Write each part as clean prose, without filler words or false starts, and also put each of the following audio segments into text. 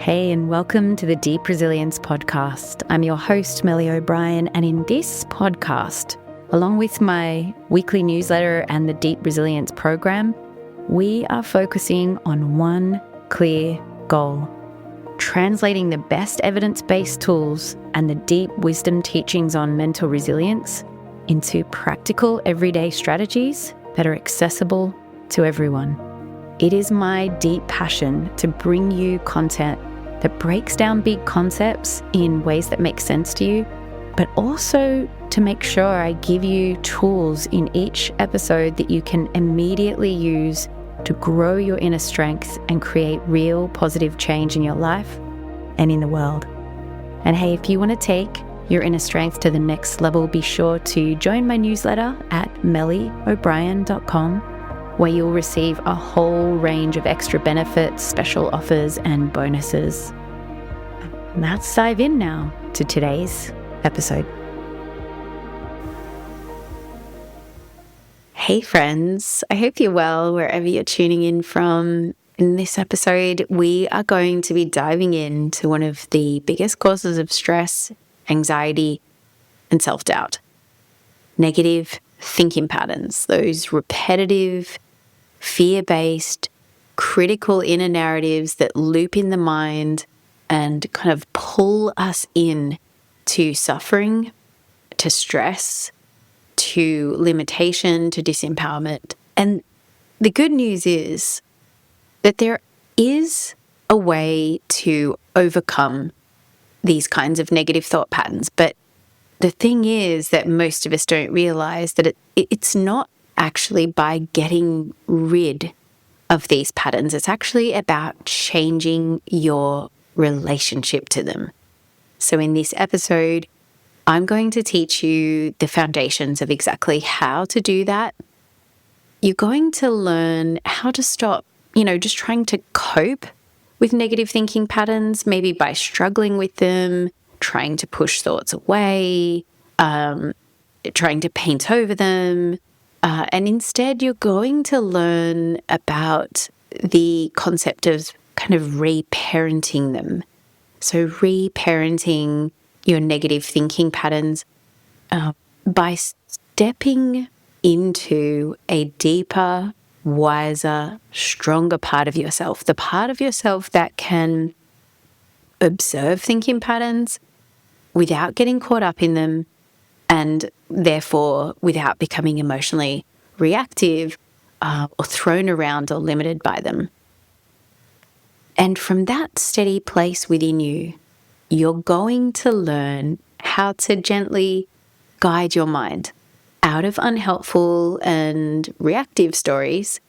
Hey, and welcome to the Deep Resilience Podcast. I'm your host, Melli O'Brien, and in this podcast, along with my weekly newsletter and the Deep Resilience program, we are focusing on one clear goal: translating the best evidence-based tools and the deep wisdom teachings on mental resilience into practical everyday strategies that are accessible to everyone. It is my deep passion to bring you content that breaks down big concepts in ways that make sense to you, but also to make sure I give you tools in each episode that you can immediately use to grow your inner strength and create real positive change in your life and in the world. And hey, if you want to take your inner strength to the next level, be sure to join my newsletter at melliobrien.com, where you'll receive a whole range of extra benefits, special offers, and bonuses. Let's dive in now to today's episode. Hey friends, I hope you're well wherever you're tuning in from. In this episode, we are going to be diving into one of the biggest causes of stress, anxiety, and self-doubt: negative thinking patterns, those repetitive, fear-based, critical inner narratives that loop in the mind and kind of pull us in to suffering, to stress, to limitation, to disempowerment. And the good news is that there is a way to overcome these kinds of negative thought patterns. But the thing is that most of us don't realize that it's not actually by getting rid of these patterns. It's actually about changing your relationship to them. So in this episode, I'm going to teach you the foundations of exactly how to do that. You're going to learn how to stop, just trying to cope with negative thinking patterns, maybe by struggling with them, trying to push thoughts away, trying to paint over them. And instead, you're going to learn about the concept of kind of reparenting them. So reparenting your negative thinking patterns by stepping into a deeper, wiser, stronger part of yourself, the part of yourself that can observe thinking patterns without getting caught up in them, and therefore without becoming emotionally reactive or thrown around or limited by them. And from that steady place within you, you're going to learn how to gently guide your mind out of unhelpful and reactive stories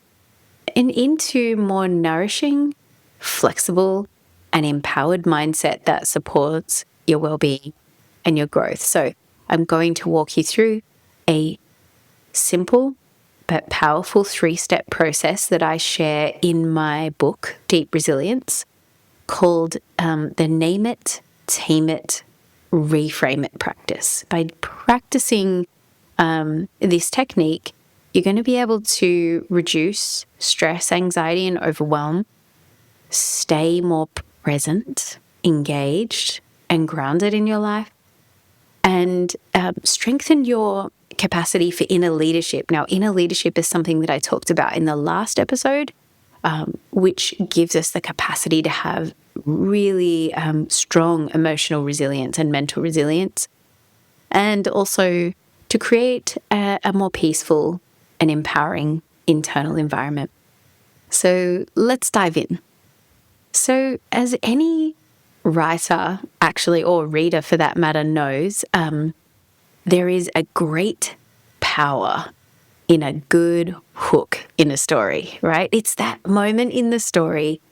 and into more nourishing, flexible, and empowered mindset that supports your well-being and your growth. So I'm going to walk you through a simple but powerful 3-step process that I share in my book, Deep Resilience, called the Name It, Tame It, Reframe It practice. By practicing this technique, you're going to be able to reduce stress, anxiety, and overwhelm, stay more present, engaged, and grounded in your life, and strengthen your capacity for inner leadership. Now, inner leadership is something that I talked about in the last episode, which gives us the capacity to have really strong emotional resilience and mental resilience, and also to create a more peaceful and empowering internal environment. So let's dive in. So as any writer, actually, or reader for that matter, knows, there is a great power in a good hook in a story, right? It's that moment in the story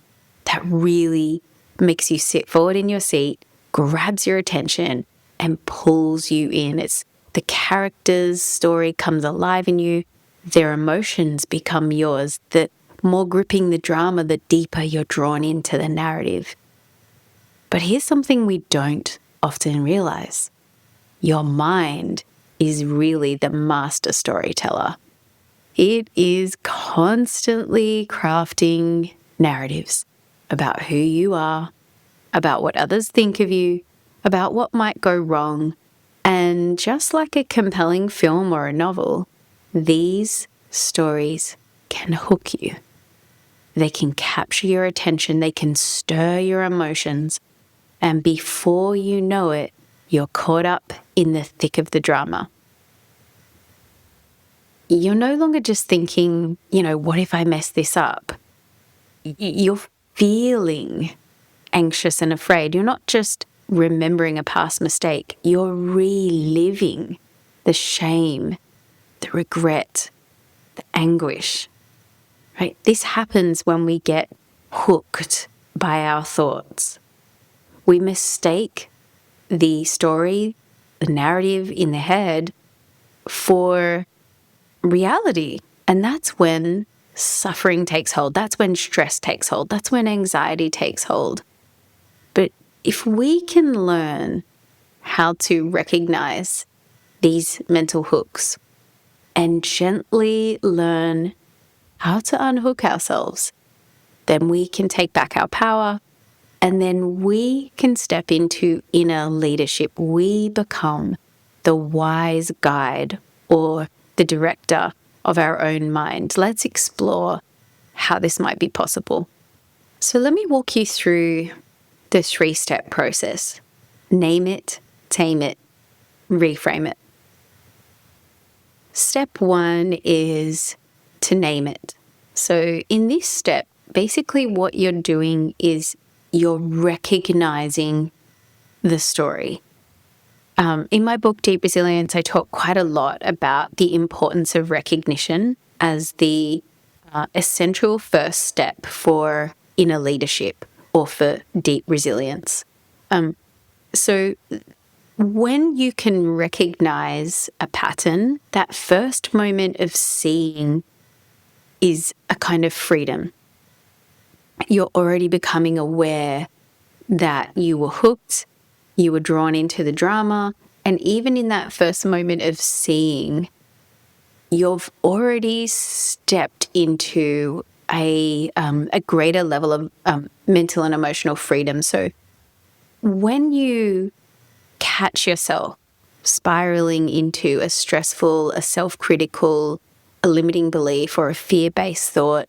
that really makes you sit forward in your seat, grabs your attention, and pulls you in. It's the character's story comes alive in you, their emotions become yours. The more gripping the drama, the deeper you're drawn into the narrative. But here's something we don't often realize. Your mind is really the master storyteller. It is constantly crafting narratives about who you are, about what others think of you, about what might go wrong. And just like a compelling film or a novel, these stories can hook you. They can capture your attention, they can stir your emotions, and before you know it, you're caught up in the thick of the drama. You're no longer just thinking, what if I mess this up? You're feeling anxious and afraid. You're not just remembering a past mistake, you're reliving the shame, the regret, the anguish. Right? This happens when we get hooked by our thoughts. We mistake the story, the narrative in the head for reality. And that's when suffering takes hold. That's when stress takes hold. That's when anxiety takes hold. But if we can learn how to recognize these mental hooks and gently learn how to unhook ourselves, then we can take back our power, and then we can step into inner leadership. We become the wise guide or the director of our own mind. Let's explore how this might be possible. So let me walk you through the 3-step process. Name it, tame it, reframe it. Step 1 is to name it. So in this step, basically what you're doing is you're recognizing the story. In my book, Deep Resilience, I talk quite a lot about the importance of recognition as the essential first step for inner leadership or for deep resilience. So when you can recognize a pattern, that first moment of seeing is a kind of freedom. You're already becoming aware that you were hooked, you were drawn into the drama, and even in that first moment of seeing, you've already stepped into a greater level of mental and emotional freedom. So when you catch yourself spiraling into a stressful, a self-critical, a limiting belief or a fear-based thought,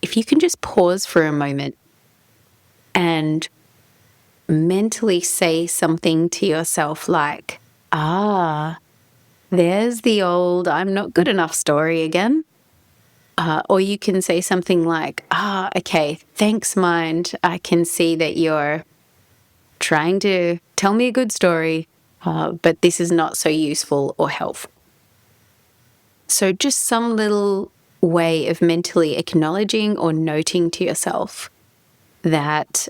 if you can just pause for a moment and mentally say something to yourself like, there's the old I'm not good enough story again. Or you can say something like, okay, thanks mind. I can see that you're trying to tell me a good story, but this is not so useful or helpful. So just some little way of mentally acknowledging or noting to yourself that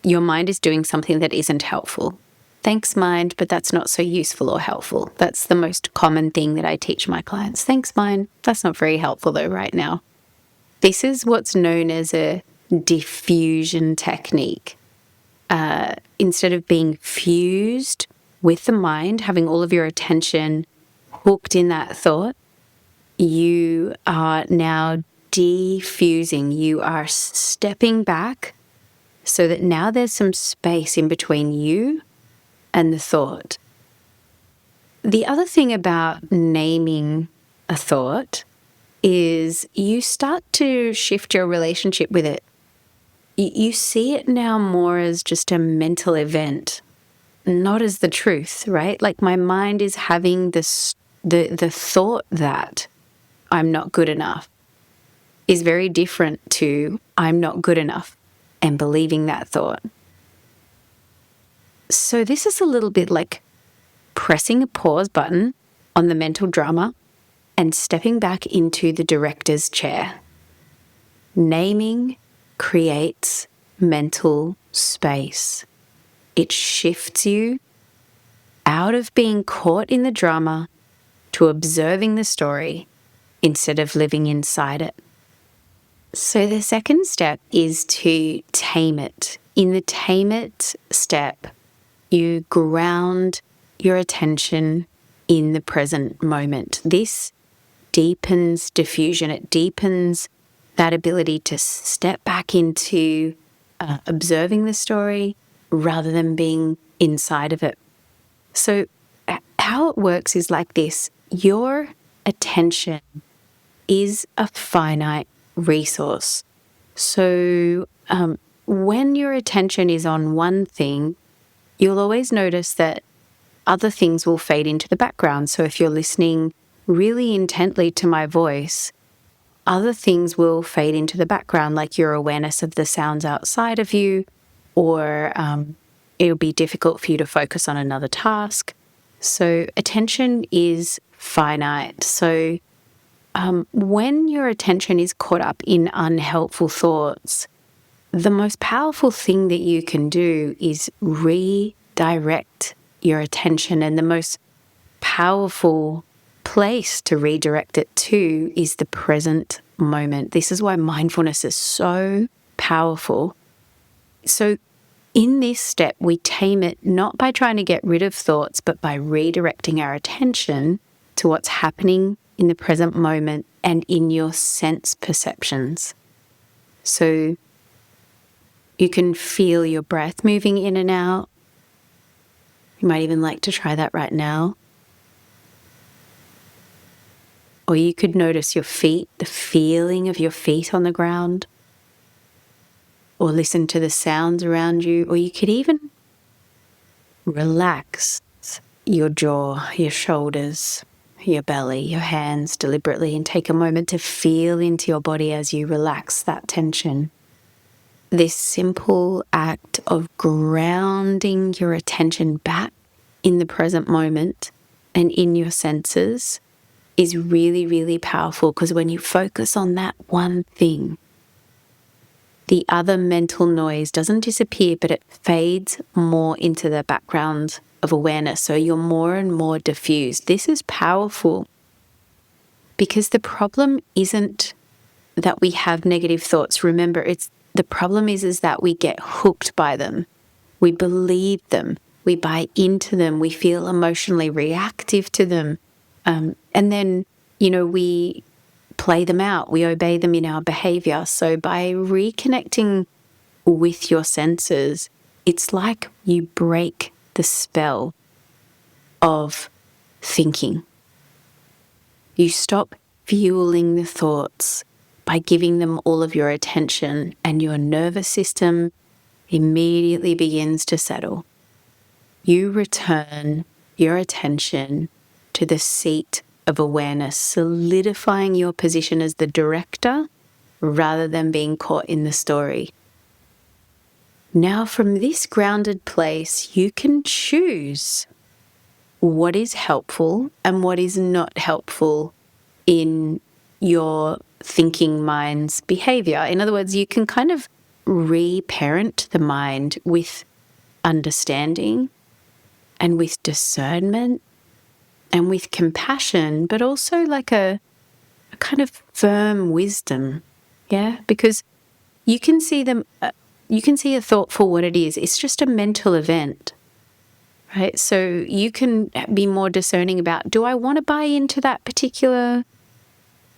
your mind is doing something that isn't helpful. Thanks, mind, but that's not so useful or helpful. That's the most common thing that I teach my clients. Thanks, mind. That's not very helpful though right now. This is what's known as a diffusion technique. Instead of being fused with the mind, having all of your attention hooked in that thought, you are now diffusing. You are stepping back so that now there's some space in between you and the thought. The other thing about naming a thought is you start to shift your relationship with it. You see it now more as just a mental event, not as the truth, right? Like my mind is having this, the thought that I'm not good enough is very different to I'm not good enough and believing that thought. So this is a little bit like pressing a pause button on the mental drama and stepping back into the director's chair. Naming creates mental space. It shifts you out of being caught in the drama to observing the story instead of living inside it. So the second step is to tame it. In the tame it step, you ground your attention in the present moment. This deepens diffusion. It deepens that ability to step back into observing the story rather than being inside of it. So how it works is like this. Your attention is a finite resource. So when your attention is on one thing, you'll always notice that other things will fade into the background. So if you're listening really intently to my voice, other things will fade into the background, like your awareness of the sounds outside of you, or it'll be difficult for you to focus on another task. So attention is finite. So when your attention is caught up in unhelpful thoughts, the most powerful thing that you can do is redirect your attention. And the most powerful place to redirect it to is the present moment. This is why mindfulness is so powerful. So in this step, we tame it not by trying to get rid of thoughts, but by redirecting our attention to what's happening in the present moment and in your sense perceptions. So you can feel your breath moving in and out. You might even like to try that right now. Or you could notice your feet, the feeling of your feet on the ground. Or listen to the sounds around you. Or you could even relax your jaw, your shoulders, your belly, your hands deliberately, and take a moment to feel into your body as you relax that tension. This simple act of grounding your attention back in the present moment and in your senses is really, really powerful, because when you focus on that one thing, the other mental noise doesn't disappear, but it fades more into the background of awareness. So you're more and more diffused. This is powerful because the problem isn't that we have negative thoughts. Remember, the problem is that we get hooked by them. We believe them. We buy into them. We feel emotionally reactive to them. And then, we play them out. We obey them in our behavior. So by reconnecting with your senses, it's like you break the spell of thinking. You stop fueling the thoughts by giving them all of your attention, and your nervous system immediately begins to settle. You return your attention to the seat of awareness, solidifying your position as the director rather than being caught in the story. Now, from this grounded place, you can choose what is helpful and what is not helpful in your thinking mind's behavior. In other words, you can kind of reparent the mind with understanding and with discernment and with compassion, but also like a kind of firm wisdom, yeah? Because you can see them, you can see a thought for what it is. It's just a mental event, right? So you can be more discerning about, do I want to buy into that particular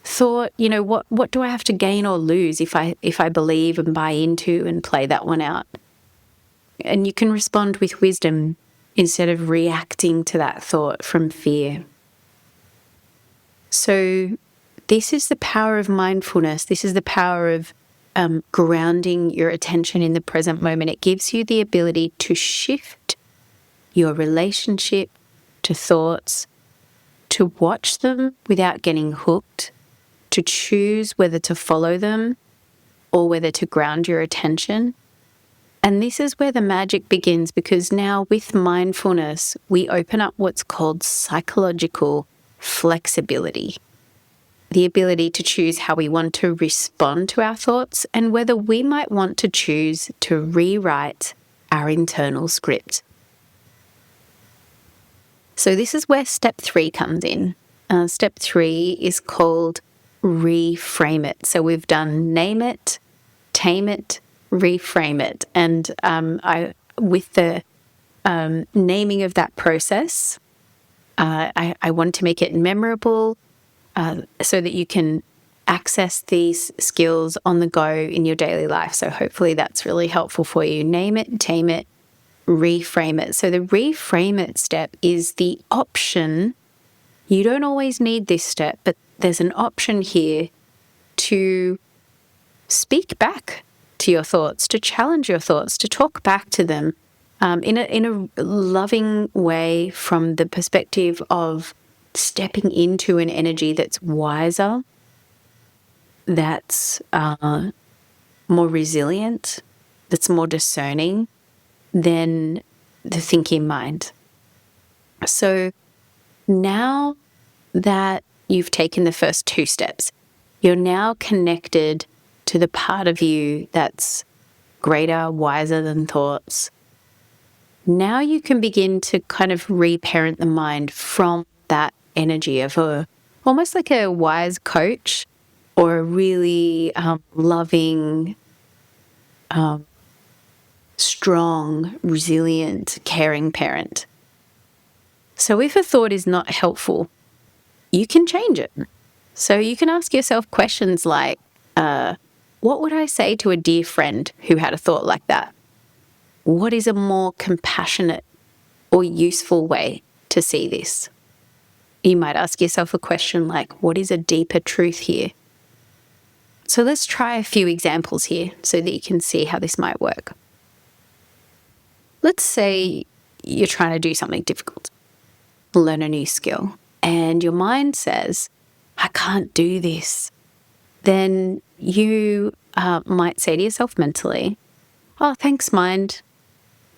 thought? What do I have to gain or lose if I believe and buy into and play that one out? And you can respond with wisdom instead of reacting to that thought from fear. So this is the power of mindfulness. This is the power of grounding your attention in the present moment. It gives you the ability to shift your relationship to thoughts, to watch them without getting hooked, to choose whether to follow them or whether to ground your attention. And this is where the magic begins, because now with mindfulness, we open up what's called psychological flexibility, the ability to choose how we want to respond to our thoughts and whether we might want to choose to rewrite our internal script. So this is where step 3 comes in. Step 3 is called reframe it. So we've done name it, tame it, reframe it. And with the naming of that process, I want to make it memorable so that you can access these skills on the go in your daily life. So hopefully that's really helpful for you. Name it, tame it, reframe it. So the reframe it step is the option. You don't always need this step, but there's an option here to speak back to your thoughts, to challenge your thoughts, to talk back to them in a loving way, from the perspective of stepping into an energy that's wiser, that's more resilient, that's more discerning than the thinking mind. So now that you've taken the first 2 steps, you're now connected to the part of you that's greater, wiser than thoughts. Now you can begin to kind of reparent the mind from that energy of almost like a wise coach or a really loving, strong, resilient, caring parent. So if a thought is not helpful, you can change it. So you can ask yourself questions like, what would I say to a dear friend who had a thought like that? What is a more compassionate or useful way to see this? You might ask yourself a question like, what is a deeper truth here? So let's try a few examples here so that you can see how this might work. Let's say you're trying to do something difficult, learn a new skill, and your mind says, I can't do this. Then you might say to yourself mentally, oh, thanks, mind.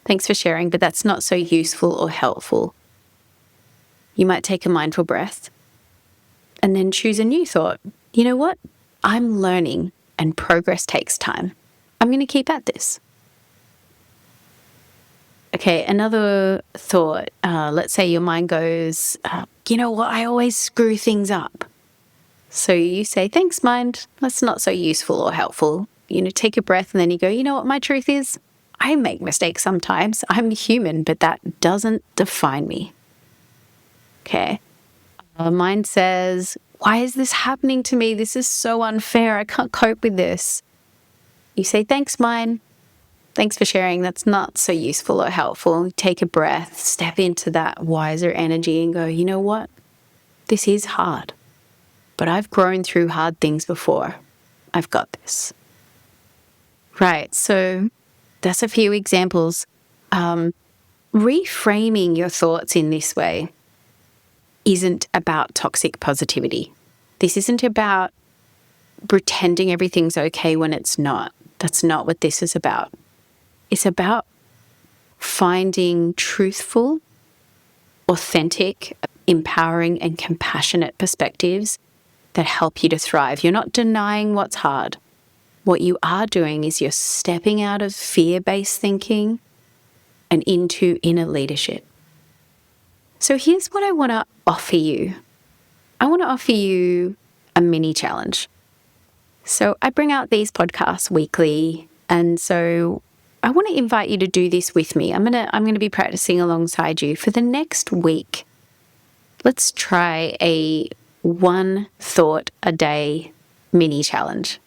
Thanks for sharing, but that's not so useful or helpful. You might take a mindful breath and then choose a new thought. You know what? I'm learning and progress takes time. I'm going to keep at this. Okay, another thought. Let's say your mind goes, you know what? I always screw things up. So you say, thanks, mind. That's not so useful or helpful. Take a breath and then you go, you know what my truth is? I make mistakes sometimes. I'm human, but that doesn't define me. Okay. Mind says, why is this happening to me? This is so unfair. I can't cope with this. You say, thanks, mind. Thanks for sharing. That's not so useful or helpful. Take a breath, step into that wiser energy and go, you know what? This is hard, but I've grown through hard things before. I've got this. Right. So that's a few examples. Reframing your thoughts in this way isn't about toxic positivity. This isn't about pretending everything's okay when it's not. That's not what this is about. It's about finding truthful, authentic, empowering, and compassionate perspectives that help you to thrive. You're not denying what's hard. What you are doing is you're stepping out of fear-based thinking and into inner leadership. So here's what I want to offer you. I want to offer you a mini challenge. So I bring out these podcasts weekly, and so I want to invite you to do this with me. I'm going to be practicing alongside you for the next week. Let's try a 1 thought a day mini challenge.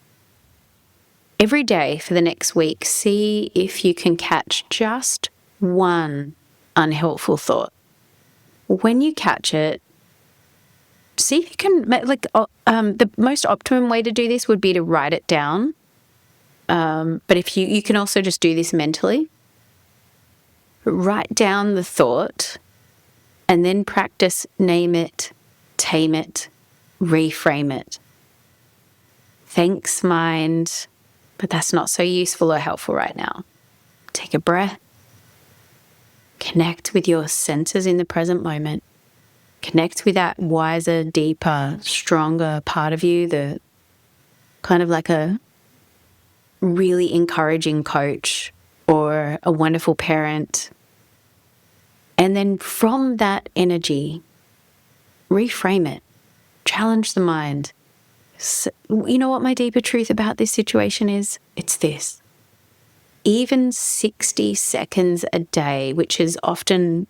Every day for the next week, see if you can catch just one unhelpful thought. When you catch it, see if you can, the most optimum way to do this would be to write it down. But if you can also just do this mentally. Write down the thought and then practice name it, tame it, reframe it. Thanks, mind, but that's not so useful or helpful right now. Take a breath. Connect with your senses in the present moment. Connect with that wiser, deeper, stronger part of you, the kind of like a really encouraging coach or a wonderful parent. And then from that energy, reframe it. Challenge the mind. So, you know what my deeper truth about this situation is? It's this. Even 60 seconds a day, which is often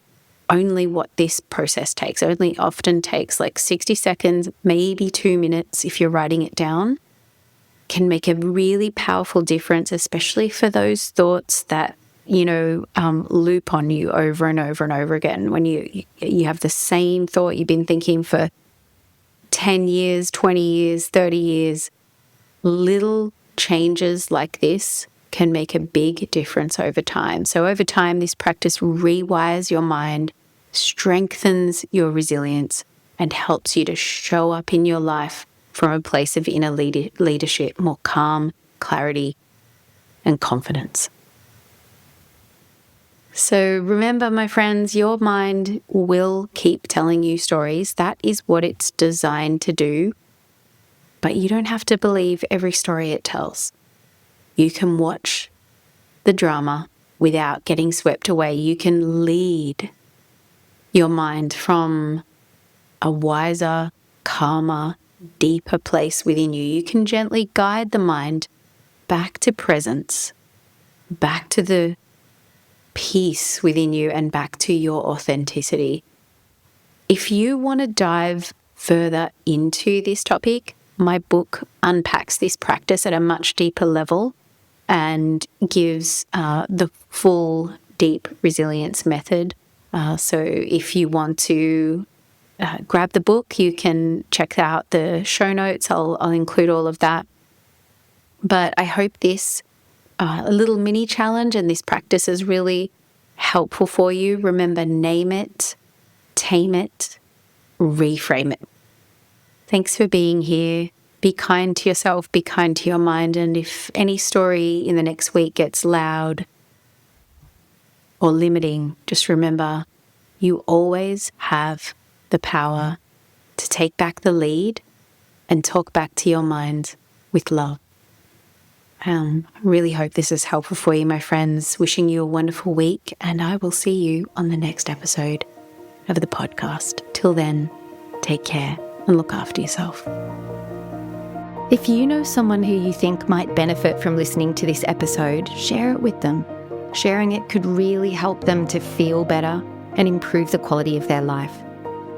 only what this process takes. It only often takes like 60 seconds, maybe 2 minutes if you're writing it down, can make a really powerful difference, especially for those thoughts that, loop on you over and over and over again. When you have the same thought you've been thinking for 10 years, 20 years, 30 years, little changes like this can make a big difference over time. So over time, this practice rewires your mind, strengthens your resilience, and helps you to show up in your life from a place of inner leadership, more calm, clarity, and confidence. So remember, my friends, your mind will keep telling you stories. That is what it's designed to do. But you don't have to believe every story it tells. You can watch the drama without getting swept away. You can lead your mind from a wiser, calmer, deeper place within you. You can gently guide the mind back to presence, back to the peace within you, and back to your authenticity. If you want to dive further into this topic, my book unpacks this practice at a much deeper level and gives the full deep resilience method. So if you want to grab the book, you can check out the show notes. I'll include all of that. But I hope this a little mini challenge and this practice is really helpful for you. Remember, name it, tame it, reframe it. Thanks for being here. Be kind to yourself, be kind to your mind, and if any story in the next week gets loud or limiting, just remember you always have the power to take back the lead and talk back to your mind with love. I really hope this is helpful for you, my friends. Wishing you a wonderful week, and I will see you on the next episode of the podcast. Till then, take care and look after yourself. If you know someone who you think might benefit from listening to this episode, share it with them. Sharing it could really help them to feel better and improve the quality of their life.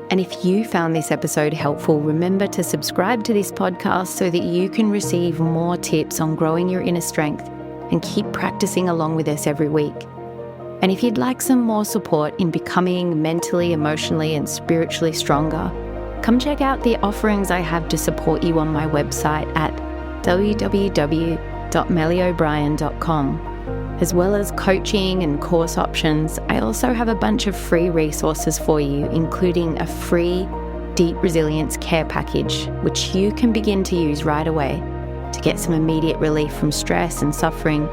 And if you found this episode helpful, remember to subscribe to this podcast so that you can receive more tips on growing your inner strength and keep practicing along with us every week. And if you'd like some more support in becoming mentally, emotionally, and spiritually stronger, come check out the offerings I have to support you on my website at www.melliobrien.com. As well as coaching and course options, I also have a bunch of free resources for you, including a free Deep Resilience Care Package, which you can begin to use right away to get some immediate relief from stress and suffering,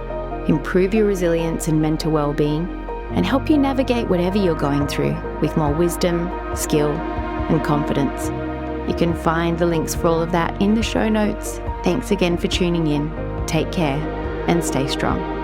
improve your resilience and mental well-being, and help you navigate whatever you're going through with more wisdom, skill, and confidence. You can find the links for all of that in the show notes. Thanks again for tuning in. Take care and stay strong.